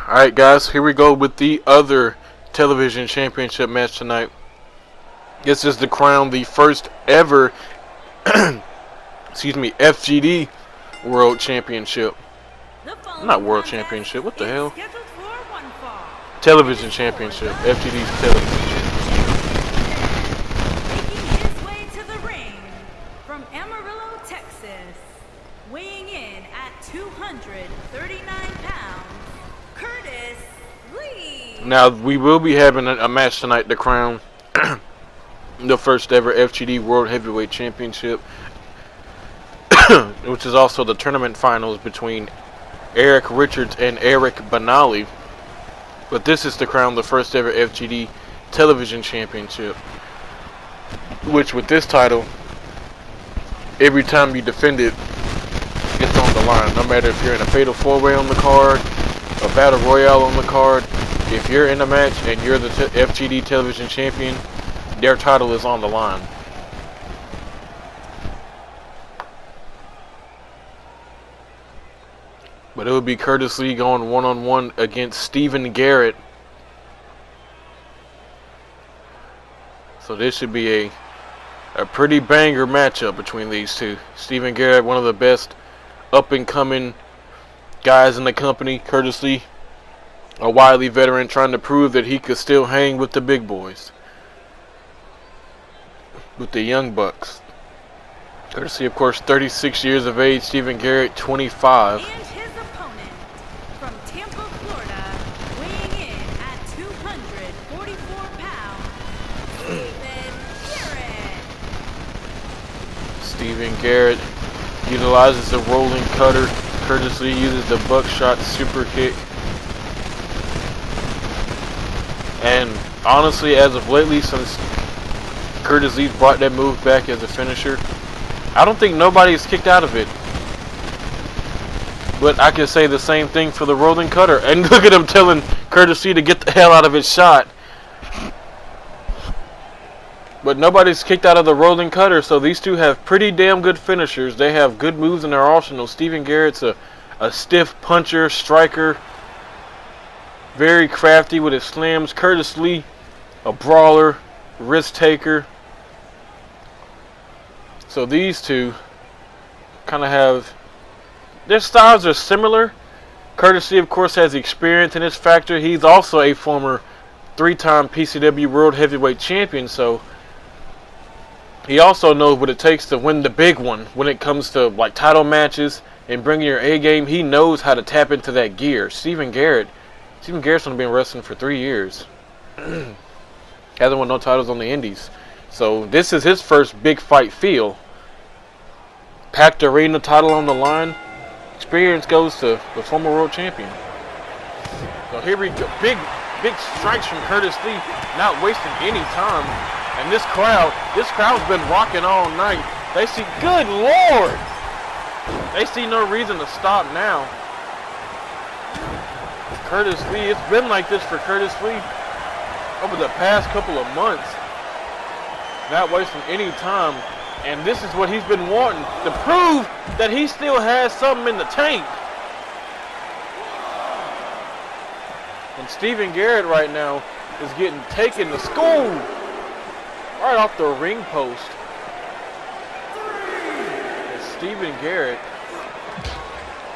Alright guys, here we go with the other television championship match tonight. This is to crown the first ever FGD World Championship. Not World Championship, what the hell? Television Championship. FGD's Television Championship. Making his way to the ring from Amarillo, Texas, weighing in at 239 pounds, Curtis Lee. Now, we will be having a match tonight to crown the first ever FGD World Heavyweight Championship, which is also the tournament finals between Eric Richards and Eric Benali. But this is to crown the first ever FGD Television Championship, which with this title, every time you defend it, it's on the line. No matter if you're in a Fatal 4-Way on the card, a Battle Royale on the card, if you're in a match and you're the FGD Television Champion, their title is on the line. But it would be Curtis Lee going one-on-one against Steven Garrett. So this should be a pretty banger matchup between these two. Steven Garrett, one of the best up-and-coming guys in the company. Curtis Lee, a wily veteran trying to prove that he could still hang with the big boys, with the young bucks. Curtis Lee, of course, 36 years of age. Steven Garrett, 25. And his opponent from Tampa, Florida, weighing in at 244 pounds, Steven Garrett utilizes the rolling cutter. Curtis Lee uses the buckshot super kick. And honestly, as of lately, since Curtis Lee brought that move back as a finisher, I don't think nobody's kicked out of it. But I can say the same thing for the rolling cutter. And look at him telling Curtis Lee to get the hell out of his shot. But nobody's kicked out of the rolling cutter, so these two have pretty damn good finishers. They have good moves in their arsenal. Steven Garrett's a stiff puncher, striker, very crafty with his slams. Curtis Lee, a brawler, risk taker. So these two kind of have, their styles are similar. Curtis Lee, of course, has experience in this factor. He's also a former 3-time PCW World Heavyweight Champion, so he also knows what it takes to win the big one when it comes to like title matches and bringing your A game. He knows how to tap into that gear. Steven Garrett's only been wrestling for 3 years. Hasn't won no titles on the indies. So this is his first big fight feel. Packed arena, title on the line. Experience goes to the former world champion. So here we go. Big strikes from Curtis Lee, not wasting any time. And this crowd's been rocking all night. They see, good Lord! They see no reason to stop now. Curtis Lee, it's been like this for Curtis Lee over the past couple of months. Not wasting any time. And this is what he's been wanting, to prove that he still has something in the tank. And Steven Garrett right now is getting taken to school. Right off the ring post. And Steven Garrett,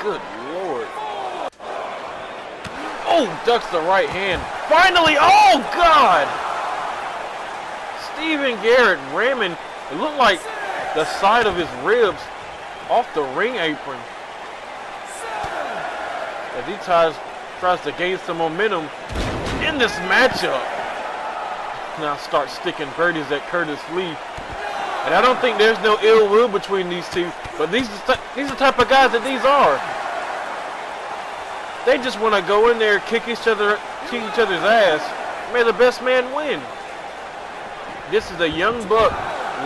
good Lord. Oh, ducks the right hand. Finally, oh God! Steven Garrett ramming, it looked like the side of his ribs off the ring apron. As he tries to gain some momentum in this matchup. Now start sticking birdies at Curtis Lee. And I don't think there's no ill will between these two, but these are the type of guys that these are. They just want to go in there, kick each other's ass. May the best man win. This is a young buck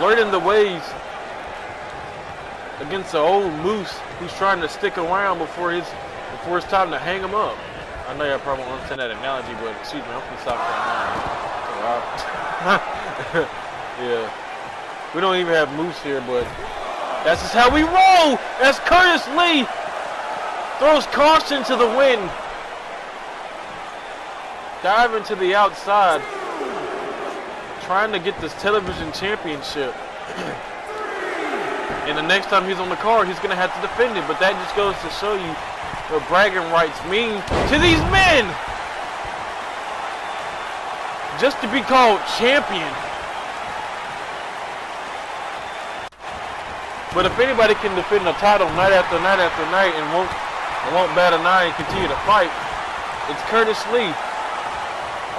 learning the ways against an old moose who's trying to stick around before it's time to hang him up. I know y'all probably won't understand that analogy, but excuse me, I'm from South Carolina. Yeah. We don't even have moose here, but that's just how we roll. That's Curtis Lee. Throws caution to the wind. diving to the outside, trying to get this television championship. And the next time he's on the card, he's going to have to defend it. But that just goes to show you what bragging rights mean to these men. Just to be called champion. But if anybody can defend the title night after night after night and won't bat an eye and continue to fight, it's Curtis Lee.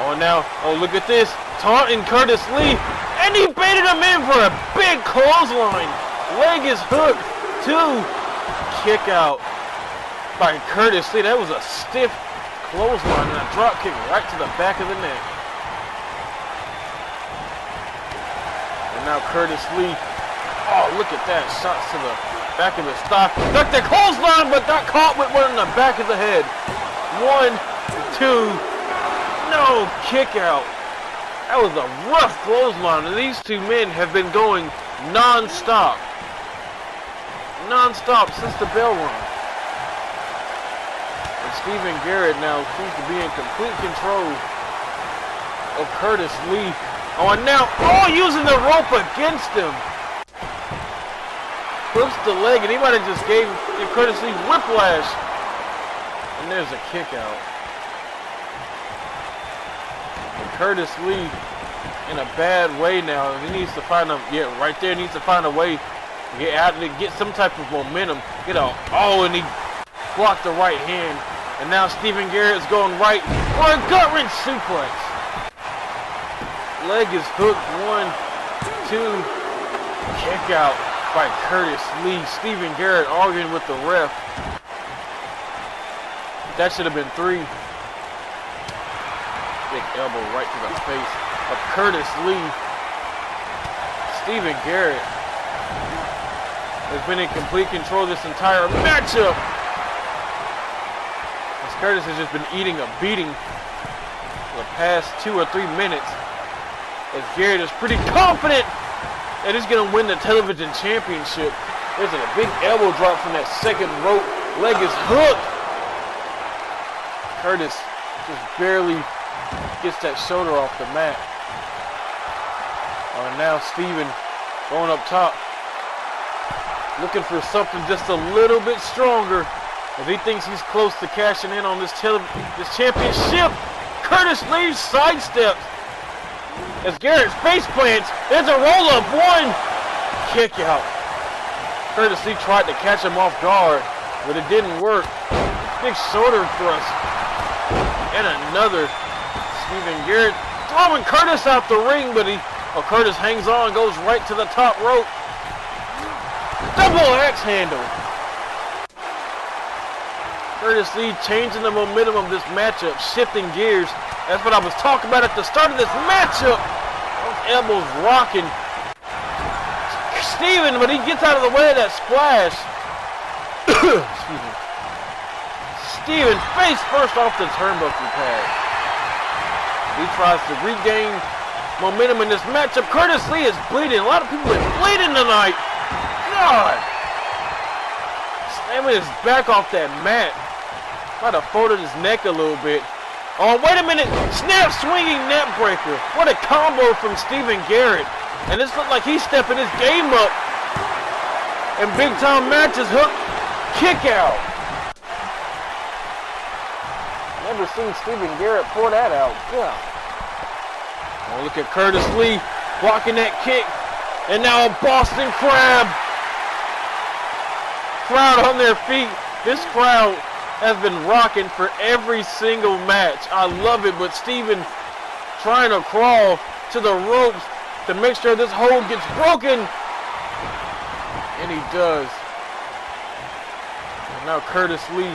Oh, now, oh, look at this. Taunting Curtis Lee. And he baited him in for a big clothesline. Leg is hooked. 2. Kick out by Curtis Lee. That was a stiff clothesline and a drop kick right to the back of the neck. And now Curtis Lee. Oh, look at that. Shots to the back of his thigh. Ducked the clothesline, but got caught with one in the back of the head. 1, 2. No, kick out. That was a rough clothesline. And these two men have been going non-stop. Non-stop since the bell rung. And Steven Garrett now seems to be in complete control of Curtis Lee. Oh, and now, using the rope against him. Flips the leg, and he might have just gave Curtis Lee whiplash. And there's a kick out. And Curtis Lee in a bad way now. He needs to find a, right there, needs to find a way to get out of it, get some type of momentum. And he blocked the right hand. And now Steven Garrett's going right for a gut wrench suplex. Leg is hooked. 1, 2, kick out by Curtis Lee. Steven Garrett arguing with the ref. That should have been 3. Big elbow right to the face of Curtis Lee. Steven Garrett has been in complete control of this entire matchup. As Curtis has just been eating a beating for the past 2 or 3 minutes. As Garrett is pretty confident that he's going to win the television championship. There's a big elbow drop from that second rope. Leg is hooked. Curtis just barely gets that shoulder off the mat. And now Steven going up top. Looking for something just a little bit stronger. As he thinks he's close to cashing in on this championship. Curtis Lee sidesteps. As Garrett's face plants, there's a roll-up. 1, kick out. Curtis Lee tried to catch him off guard, but it didn't work. Big shoulder thrust. And another. Steven Garrett throwing Curtis out the ring, but Curtis hangs on, goes right to the top rope. Double axe handle. Curtis Lee changing the momentum of this matchup, shifting gears. That's what I was talking about at the start of this matchup. Those elbows rocking. Steven, but he gets out of the way of that splash. Excuse me. Steven face first off the turnbuckle pad. He tries to regain momentum in this matchup. Curtis Lee is bleeding. A lot of people are bleeding tonight. God. Slamming his back off that mat. Might have folded his neck a little bit. Oh, wait a minute. Snap swinging net breaker. What a combo from Steven Garrett. And this looked like he's stepping his game up. And big time matches. Hook. Kick out. Never seen Steven Garrett pour that out. Yeah. Oh, look at Curtis Lee blocking that kick. And now a Boston Crab. Crowd on their feet. This crowd has been rocking for every single match. I love it, but Steven trying to crawl to the ropes to make sure this hold gets broken. And he does. And now Curtis Lee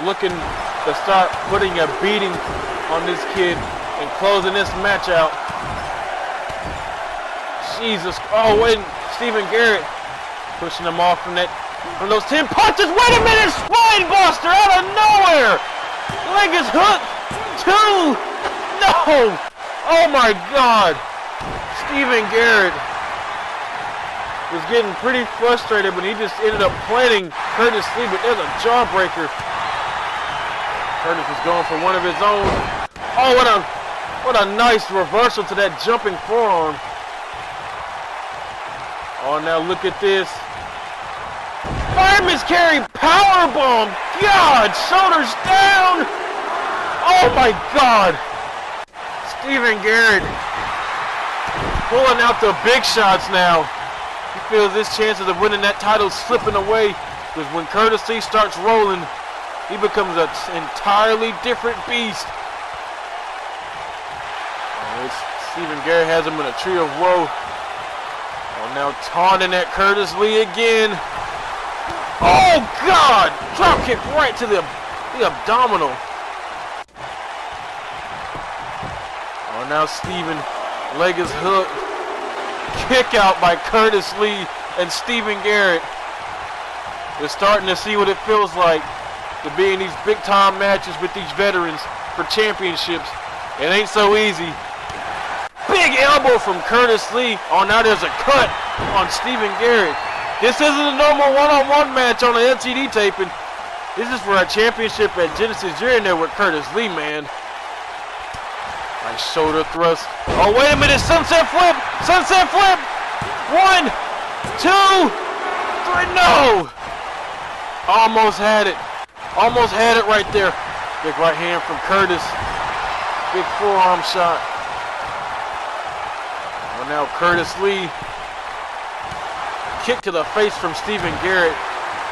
looking to start putting a beating on this kid and closing this match out. Jesus. Oh, wait. Steven Garrett pushing him off from those 10 punches. Wait a minute. Spine buster out of nowhere. Leg is hooked. 2. No. Oh, my God. Steven Garrett was getting pretty frustrated, but he just ended up planting Curtis Lee. But there's a jawbreaker Curtis is going for one of his own. Oh, what a nice reversal to that jumping forearm. Oh, now look at this. Fireman's carry powerbomb. God, shoulders down. Oh my God. Steven Garrett pulling out the big shots now. He feels his chances of winning that title slipping away, because when Curtis Lee starts rolling, he becomes an entirely different beast. Steven Garrett has him in a tree of woe. Oh, now taunting at Curtis Lee again. Oh God! Drop kick right to the abdominal. Oh, now Steven, leg is hooked. Kick out by Curtis Lee and Steven Garrett. They're starting to see what it feels like to be in these big time matches with these veterans for championships. It ain't so easy. Big elbow from Curtis Lee. Oh, now there's a cut on Steven Garrett. This isn't a normal one-on-one match on an LTD taping. This is for a championship at Genesis. You're in there with Curtis Lee, man. Nice shoulder thrust. Oh, wait a minute. Sunset flip. Sunset flip. 1, 2, 3. No. Almost had it. Almost had it right there. Big right hand from Curtis. Big forearm shot. Oh, now Curtis Lee. Kick to the face from Steven Garrett,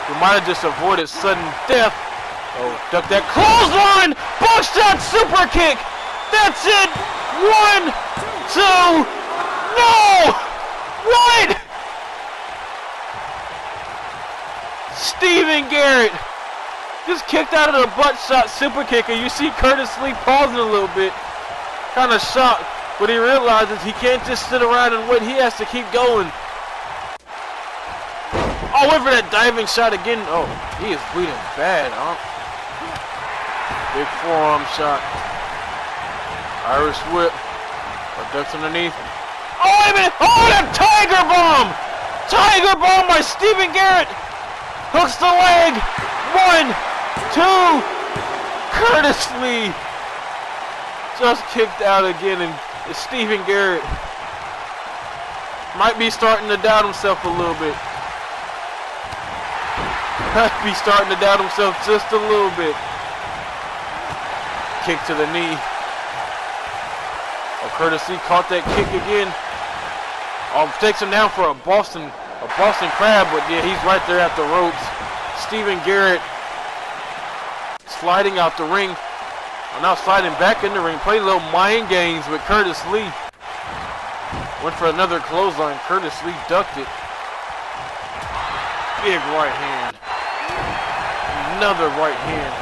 who might have just avoided sudden death. Oh, duck that clothesline! Buckshot super kick! That's it! 1, 2, no! What? Steven Garrett just kicked out of the buckshot super kick, and you see Curtis Lee pausing a little bit, kind of shocked, but he realizes he can't just sit around and wait. He has to keep going. Oh, wait for that diving shot again. Oh, he is bleeding bad, huh? Big forearm shot. Irish whip. Or ducks underneath. Oh, wait a minute. Oh, that tiger bomb. Tiger bomb by Steven Garrett. Hooks the leg. 1, 2. Curtis Lee just kicked out again, and Steven Garrett might be starting to doubt himself a little bit. Might be starting to doubt himself just a little bit. Kick to the knee. Oh, Curtis Lee caught that kick again. Oh, takes him down for a Boston Crab, but yeah, he's right there at the ropes. Steven Garrett sliding out the ring. Oh, now sliding back in the ring. Playing little mind games with Curtis Lee. Went for another clothesline. Curtis Lee ducked it. Big right hand. Another right hand.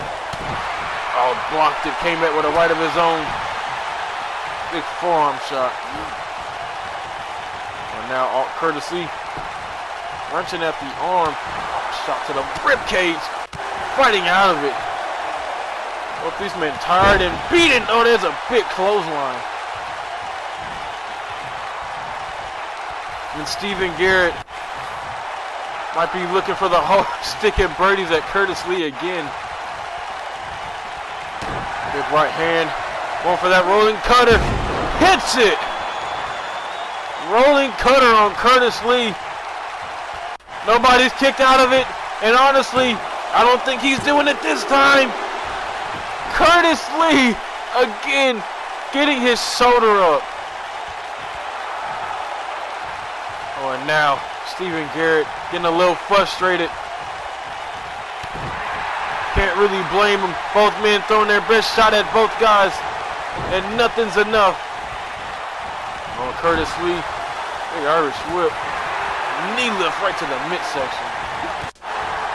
Oh, blocked it. Came back with a right of his own. Big forearm shot. And now Curtis Lee wrenching at the arm. Shot to the rib cage. Fighting out of it. Both these men tired and beaten. Oh, there's a big clothesline. And Steven Garrett might be looking for the whole stick and birdies at Curtis Lee again. Big right hand. Going for that rolling cutter. Hits it. Rolling cutter on Curtis Lee. Nobody's kicked out of it. And honestly, I don't think he's doing it this time. Curtis Lee again getting his shoulder up. Oh, and now Steven Garrett getting a little frustrated. Can't really blame him. Both men throwing their best shot at both guys, and nothing's enough. Oh, Curtis Lee, big Irish whip. Knee lift right to the midsection.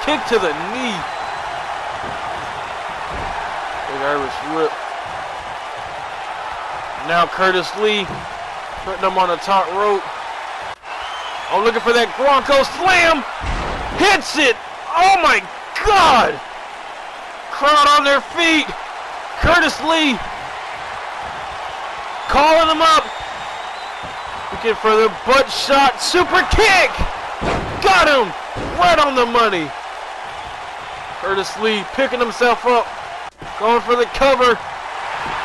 Kick to the knee. Big Irish whip. Now Curtis Lee putting him on the top rope. Oh, looking for that Bronco slam. Hits it. Oh my God. Crowd on their feet. Curtis Lee calling him up. Looking for the butt shot. Super kick. Got him. Right on the money. Curtis Lee picking himself up. Going for the cover.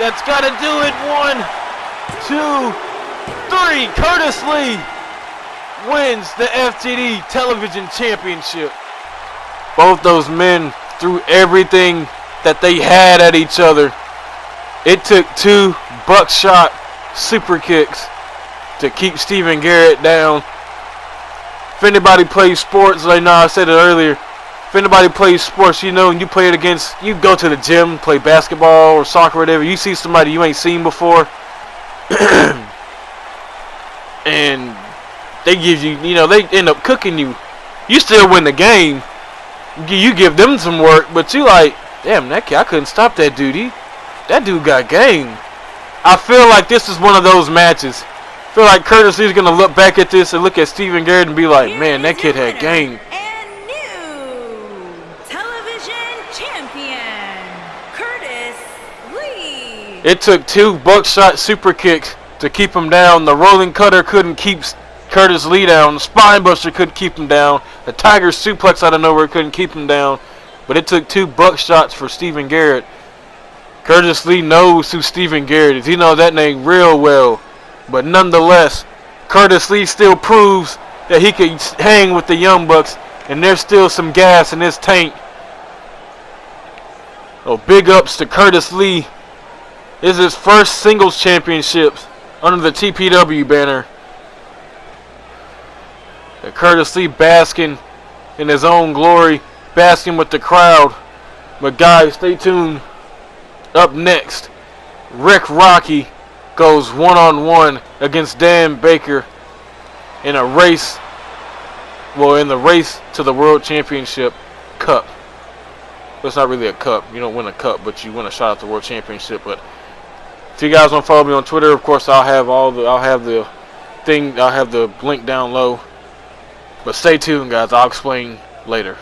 That's got to do it. 1, 2, 3. Curtis Lee wins the FGD Television Championship. Both those men threw everything that they had at each other. It took 2 buckshot super kicks to keep Steven Garrett down. If anybody plays sports, like I said it earlier, if anybody plays sports, you know, and you play it against, you go to the gym, play basketball or soccer or whatever, you see somebody you ain't seen before, and they give you, you know, they end up cooking you. You still win the game. You give them some work, but you like, damn, that kid, I couldn't stop that dude. That dude got game. I feel like this is one of those matches. I feel like Curtis Lee's going to look back at this and look at Steven Garrett and be like, man, that kid had game. And new television champion, Curtis Lee. It took 2 buckshot super kicks to keep him down. The rolling cutter couldn't keep Curtis Lee down. The spine buster couldn't keep him down. The tiger suplex out of nowhere couldn't keep him down. But it took 2 buckshots for Steven Garrett. Curtis Lee knows who Steven Garrett is. He knows that name real well. But nonetheless, Curtis Lee still proves that he can hang with the Young Bucks, and there's still some gas in his tank. Oh, big ups to Curtis Lee. This is his first singles championships under the TPW banner. Curtis Lee basking in his own glory, basking with the crowd. But guys, stay tuned. Up next, Rick Rocky goes one-on-one against Dan Baker in a race, well, in the race to the World Championship Cup. Well, it's not really a cup. You don't win a cup, but you win a shot at the World Championship. But if you guys want to follow me on Twitter, of course, I'll have the link down low. But stay tuned, guys. I'll explain later.